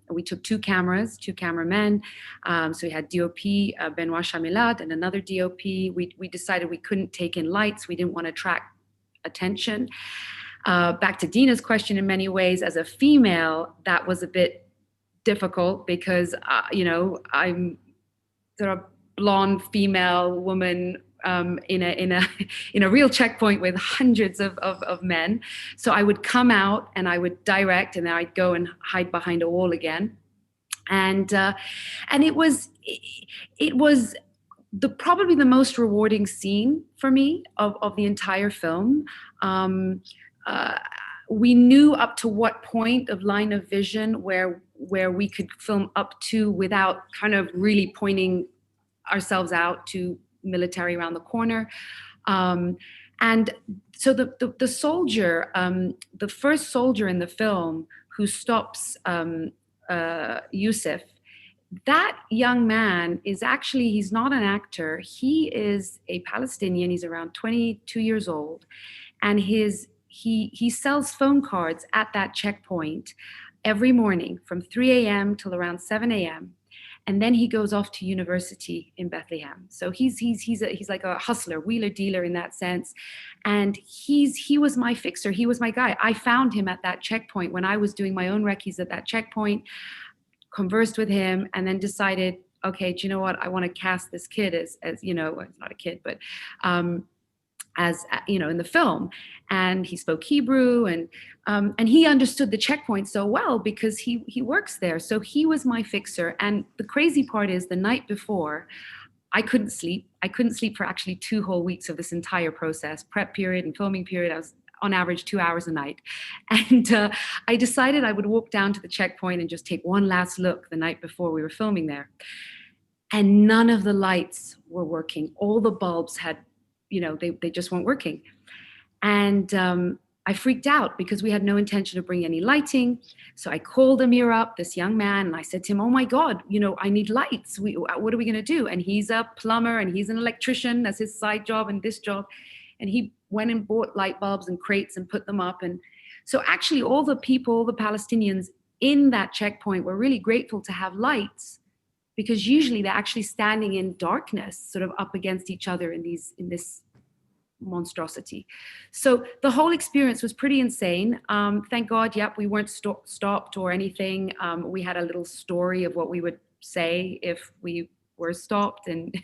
we took 2 cameras, 2 cameramen. So we had DOP Benoit Chamilat and another DOP. We decided we couldn't take in lights. We didn't want to attract attention. Back to Dina's question, in many ways, as a female, that was a bit difficult because I'm sort of blonde female woman in a real checkpoint with hundreds of men. So I would come out and I would direct, and then I'd go and hide behind a wall again. And it was probably the most rewarding scene for me of the entire film. We knew up to what point of line of vision where we could film up to without kind of really pointing ourselves out to military around the corner. And so the soldier, the first soldier in the film who stops Youssef, that young man is actually, he's not an actor. He is a Palestinian. He's around 22 years old. And he sells phone cards at that checkpoint every morning from 3 a.m. till around 7 a.m. And then he goes off to university in Bethlehem. So he's like a hustler, wheeler dealer in that sense. And he was my fixer. He was my guy. I found him at that checkpoint when I was doing my own recce's at that checkpoint, conversed with him, and then decided, okay, do you know what? I want to cast this kid as it's not a kid, but as in the film. And he spoke Hebrew, and he understood the checkpoint so well because he works there. So he was my fixer. And the crazy part is, the night before, I couldn't sleep. I couldn't sleep for actually 2 whole weeks of this entire process, prep period and filming period. I was on average 2 hours a night. And I decided I would walk down to the checkpoint and just take one last look the night before we were filming there. And none of the lights were working. All the bulbs had they just weren't working. And I freaked out because we had no intention of bringing any lighting. So I called Amir up, this young man, and I said to him, oh my God, I need lights. What are we going to do? And he's a plumber and he's an electrician. That's his side job and this job. And he went and bought light bulbs and crates and put them up. And so actually all the people, the Palestinians in that checkpoint were really grateful to have lights, because usually they're actually standing in darkness, sort of up against each other in this monstrosity. So the whole experience was pretty insane. Thank God, we weren't stopped or anything. We had a little story of what we would say if we were stopped, and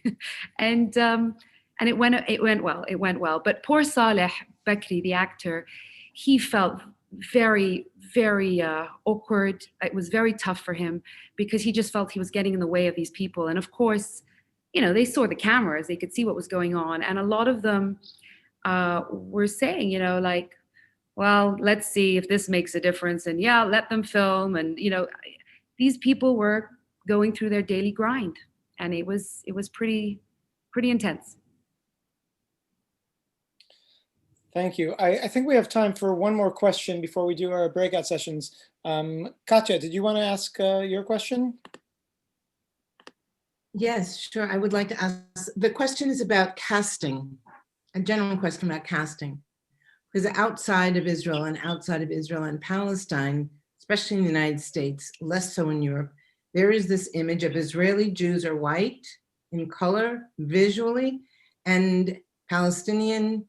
it went well. But poor Saleh Bakri, the actor, he felt very, very awkward. It was very tough for him because he just felt he was getting in the way of these people. And of course, they saw the cameras, they could see what was going on. And a lot of them were saying, like, well, let's see if this makes a difference. And yeah, let them film. And, these people were going through their daily grind. And it was pretty intense. Thank you. I think we have time for one more question before we do our breakout sessions. Katya, did you want to ask your question? Yes, sure. I would like to ask, the question is about casting, a general question about casting. Because outside of Israel and Palestine, especially in the United States, less so in Europe, there is this image of Israeli Jews are white in color, visually, and Palestinian,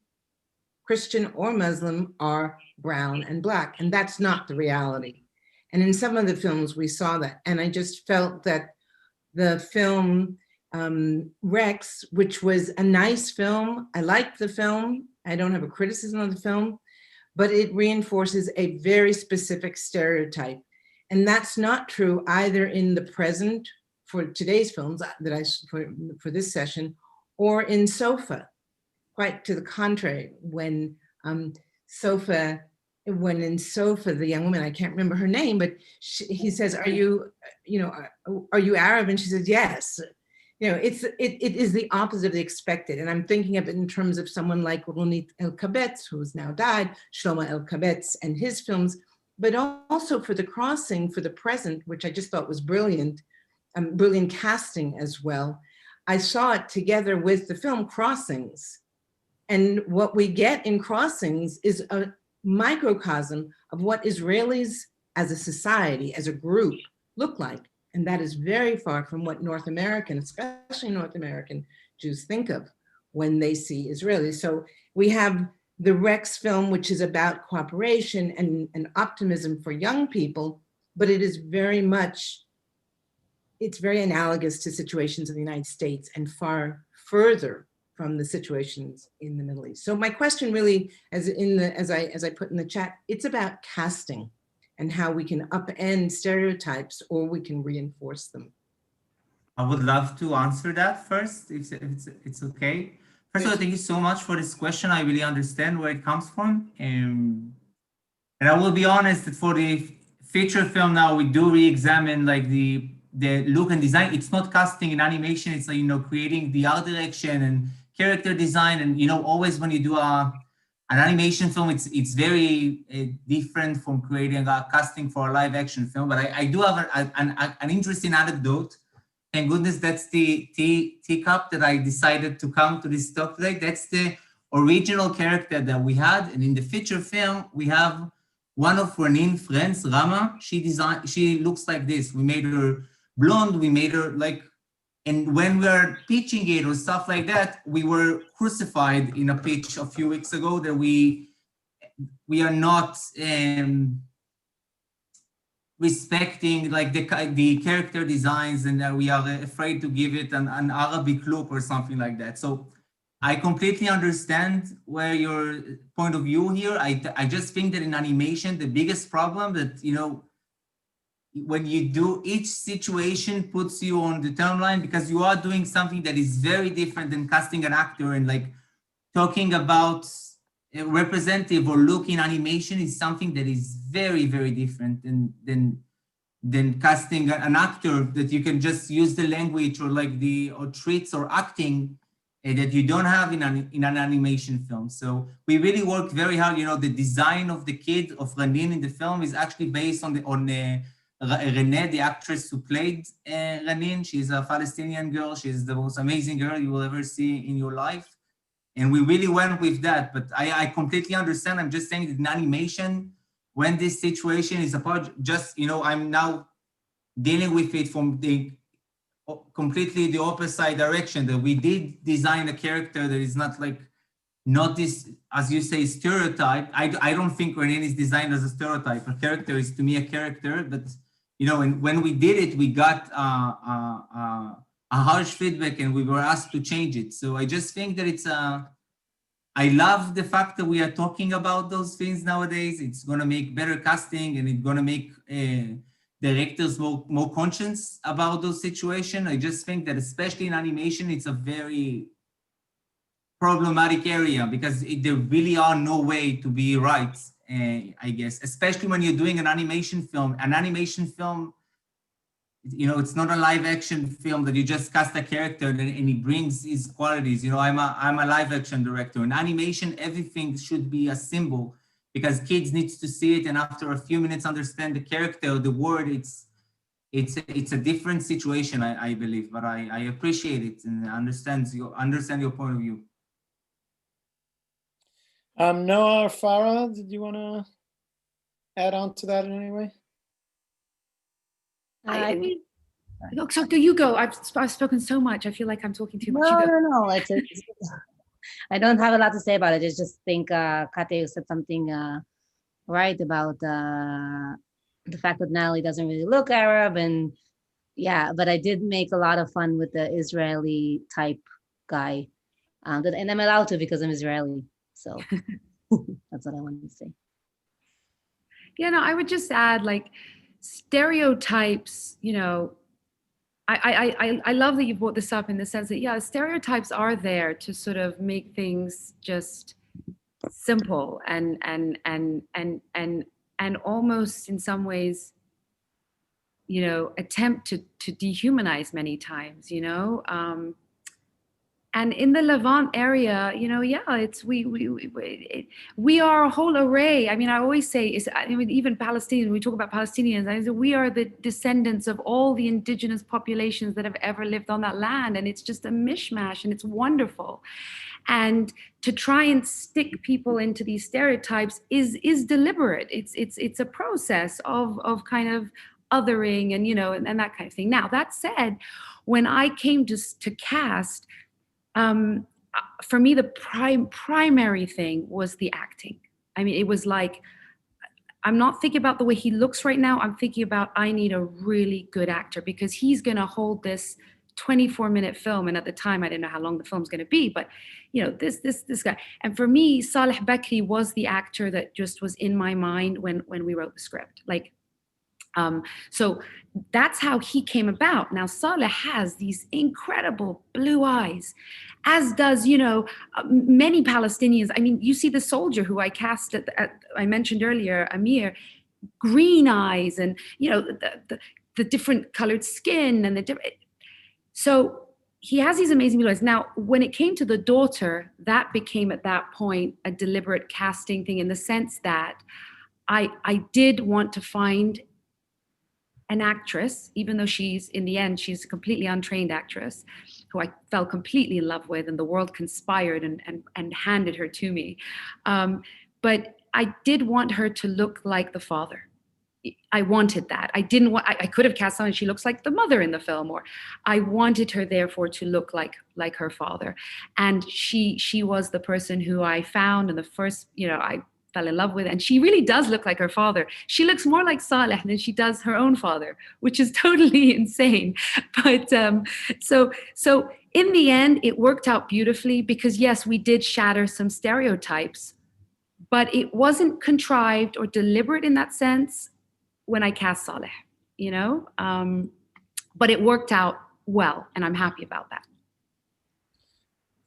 Christian or Muslim are brown and black, and that's not the reality. And in some of the films we saw that, and I just felt that the film Rex, which was a nice film, I liked the film, I don't have a criticism of the film, but it reinforces a very specific stereotype. And that's not true either in the present for today's films for this session, or in Sofa. Quite to the contrary, when in Sofa, the young woman, I can't remember her name, but he says, are you Arab? And she says, yes. It is the opposite of the expected. And I'm thinking of it in terms of someone like Ronit El-Kabetz, who's now died, Shlomo El-Kabetz and his films, but also for The Crossing, for the present, which I just thought was brilliant, brilliant casting as well. I saw it together with the film Crossings. And what we get in Crossings is a microcosm of what Israelis as a society, as a group, look like. And that is very far from what North American, especially North American Jews think of when they see Israelis. So we have the Rex film, which is about cooperation and optimism for young people, but it is very much, it's very analogous to situations in the United States and far further from the situations in the Middle East. So my question really, as I put in the chat, it's about casting and how we can upend stereotypes or we can reinforce them. I would love to answer that first, if it's okay. First of all, thank you so much for this question. I really understand where it comes from. And I will be honest that for the feature film now, we do re-examine like the look and design. It's not casting and animation, it's like, creating the art direction and character design. And, always when you do an animation film, it's very different from creating a casting for a live action film. But I do have an interesting anecdote. Thank goodness that's the teacup that I decided to come to this talk today. That's the original character that we had. And in the feature film, we have one of Ranin's friends, Rama. She looks like this. We made her blonde, we made her like, and when we are pitching it or stuff like that, we were crucified in a pitch a few weeks ago that we are not respecting like the character designs, and we are afraid to give it an Arabic look or something like that. So I completely understand where your point of view here. I just think that in animation, the biggest problem that, when you do, each situation puts you on the timeline because you are doing something that is very different than casting an actor, and like talking about a representative or look in animation is something that is very, very different than casting an actor that you can just use the language or like or treats or acting that you don't have in an animation film. So we really worked very hard. You know, the design of the kid of Ranin in the film is actually based on Renee, the actress who played Ranin. She's a Palestinian girl. She's the most amazing girl you will ever see in your life. And we really went with that. But I completely understand. I'm just saying that in animation, when this situation is apart, just, you know, I'm now dealing with it from the completely the opposite direction, that we did design a character that is not like, not this, as you say, stereotype. I don't think Renan is designed as a stereotype. A character is to me a character, but you know, and when we did it, we got a harsh feedback and we were asked to change it. So I just think that it's I love the fact that we are talking about those things nowadays. It's gonna make better casting, and it's gonna make directors more conscious about those situations. I just think that especially in animation, it's a very problematic area because there really are no way to be right, I guess, especially when you're doing an animation film. An animation film, you know, it's not a live action film that you just cast a character and he brings his qualities. You know, I'm a live action director. In animation, everything should be a symbol, because kids need to see it, and after a few minutes understand the character, the word. It's a different situation, I believe, but I appreciate it and understand your point of view. Noah or Farah, did you want to add on to that in any way? I mean, look, so do you go? I've spoken so much. I feel like I'm talking too much. No. I don't have a lot to say about it. I just think Kate said something right about the fact that Natalie doesn't really look Arab, and yeah, but I did make a lot of fun with the Israeli type guy, and I'm allowed to because I'm Israeli. So that's what I wanted to say. Yeah, no, I would just add, like, stereotypes, you know, I love that you brought this up in the sense that, yeah, stereotypes are there to sort of make things just simple and almost in some ways, you know, attempt to dehumanize many times, you know. And in the Levant area, you know, yeah, it's we are a whole array. I mean, I always say, even Palestinians, we talk about Palestinians, I say we are the descendants of all the indigenous populations that have ever lived on that land. And it's just a mishmash, and it's wonderful. And to try and stick people into these stereotypes is deliberate. It's a process of kind of othering and, you know, and that kind of thing. Now, that said, when I came to cast, for me, the primary thing was the acting. I mean, it was like, I'm not thinking about the way he looks right now. I'm thinking about, I need a really good actor, because he's going to hold this 24-minute film. And at the time, I didn't know how long the film's going to be, but you know, this guy. And for me, Saleh Bakri was the actor that just was in my mind when we wrote the script. Like, so that's how he came about. Now, Saleh has these incredible blue eyes, as does, you know, many Palestinians. I mean, you see the soldier who I cast I mentioned earlier, Amir, green eyes, and, you know, the different colored skin and the different. So he has these amazing blue eyes. Now, when it came to the daughter, that became at that point a deliberate casting thing, in the sense that I did want to find an actress, even though in the end, she's a completely untrained actress who I fell completely in love with, and the world conspired and handed her to me. But I did want her to look like the father. I wanted that. I didn't want, I could have cast someone, she looks like the mother in the film, or I wanted her therefore to look like her father. And she was the person who I found, and the first, you know, I fell in love with, and she really does look like her father. She looks more like Saleh than she does her own father, which is totally insane. But so in the end, it worked out beautifully, because yes, we did shatter some stereotypes, but it wasn't contrived or deliberate in that sense when I cast Saleh, you know, but it worked out well, and I'm happy about that.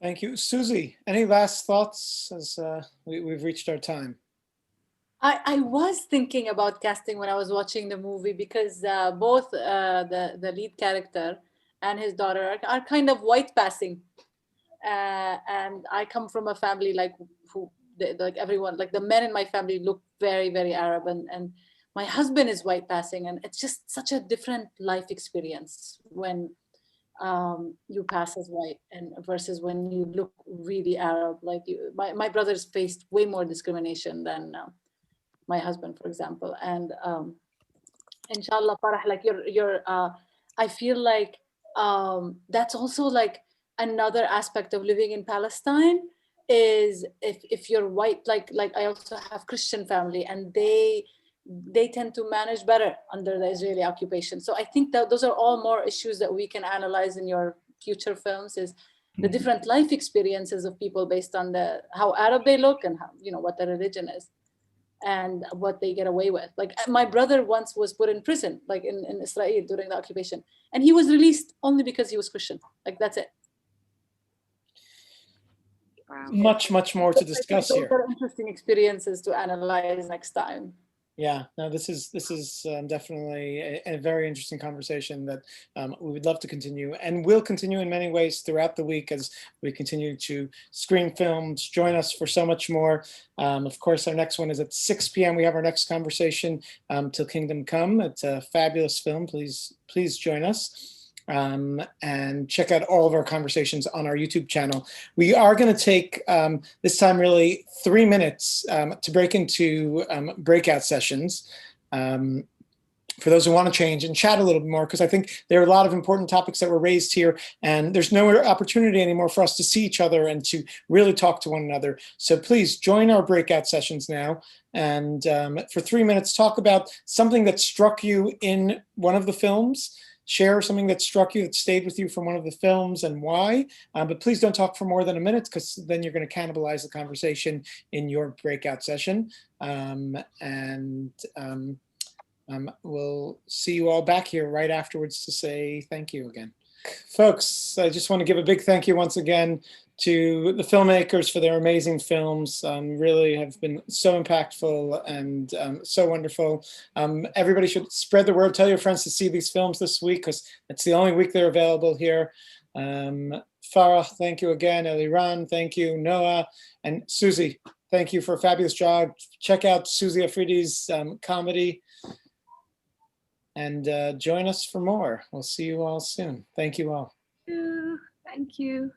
Thank you. Suzie, any last thoughts as we've reached our time? I was thinking about casting when I was watching the movie, because both the lead character and his daughter are kind of white passing. and I come from a family like like everyone, like the men in my family look very, very Arab, and my husband is white passing, and it's just such a different life experience when you pass as white and versus when you look really Arab. Like my brothers faced way more discrimination than my husband, for example. And inshallah, Farah, like I feel like that's also like another aspect of living in Palestine is if you're white, like I also have Christian family, and they tend to manage better under the Israeli occupation. So I think that those are all more issues that we can analyze in your future films, is the different life experiences of people based on how Arab they look and how, what their religion is and what they get away with. Like my brother once was put in prison, like in Israel during the occupation, and he was released only because he was Christian. Like that's it. Wow. Much more to discuss here. Those are interesting experiences to analyze next time. Yeah, no, this is definitely a very interesting conversation that we would love to continue, and will continue in many ways throughout the week as we continue to screen films. Join us for so much more. Of course, our next one is at 6 p.m. We have our next conversation, Till Kingdom Come. It's a fabulous film. Please join us. And check out all of our conversations on our YouTube channel. We are going to take this time really 3 minutes to break into breakout sessions for those who want to change and chat a little bit more, because I think there are a lot of important topics that were raised here, and there's no opportunity anymore for us to see each other and to really talk to one another. So please join our breakout sessions now, and for 3 minutes talk about something that struck you in one of the films. Share something that struck you, that stayed with you from one of the films, and why. But please don't talk for more than a minute, because then you're going to cannibalize the conversation in your breakout session. We'll see you all back here right afterwards to say thank you again. Folks, I just want to give a big thank you once again to the filmmakers for their amazing films. Really have been so impactful and so wonderful. Everybody should spread the word. Tell your friends to see these films this week, because it's the only week they're available here. Farah, thank you again. Eliran, thank you. Noah and Suzie, thank you for a fabulous job. Check out Suzie Afridi's comedy. And join us for more. We'll see you all soon. Thank you all. Thank you.